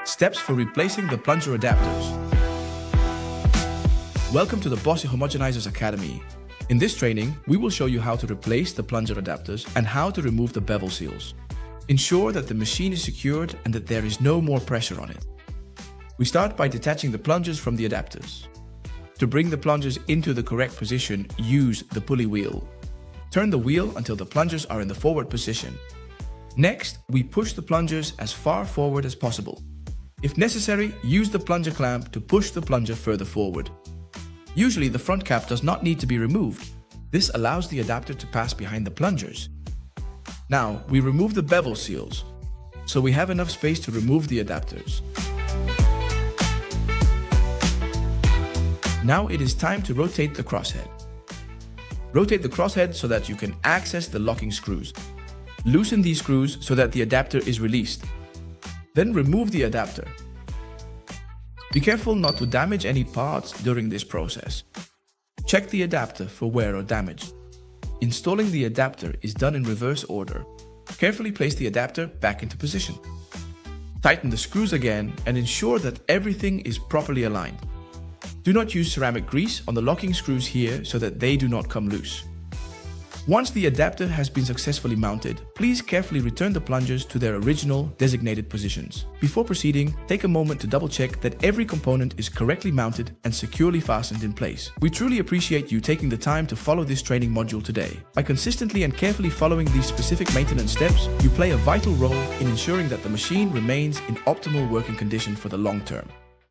Steps for replacing the plunger adapters. Welcome to the Bossy Homogenizers Academy. In this training, we will show you how to replace the plunger adapters and how to remove the bevel seals. Ensure that the machine is secured and that there is no more pressure on it. We start by detaching the plungers from the adapters. To bring the plungers into the correct position, use the pulley wheel. Turn the wheel until the plungers are in the forward position. Next, we push the plungers as far forward as possible. If necessary, use the plunger clamp to push the plunger further forward. Usually, the front cap does not need to be removed. This allows the adapter to pass behind the plungers. Now, we remove the bevel seals, so we have enough space to remove the adapters. Now it is time to rotate the crosshead. Rotate the crosshead so that you can access the locking screws. Loosen these screws so that the adapter is released. Then remove the adapter. Be careful not to damage any parts during this process. Check the adapter for wear or damage. Installing the adapter is done in reverse order. Carefully place the adapter back into position. Tighten the screws again and ensure that everything is properly aligned. Do not use ceramic grease on the locking screws here so that they do not come loose. Once the adapter has been successfully mounted, please carefully return the plungers to their original designated positions. Before proceeding, take a moment to double check that every component is correctly mounted and securely fastened in place. We truly appreciate you taking the time to follow this training module today. By consistently and carefully following these specific maintenance steps, you play a vital role in ensuring that the machine remains in optimal working condition for the long term.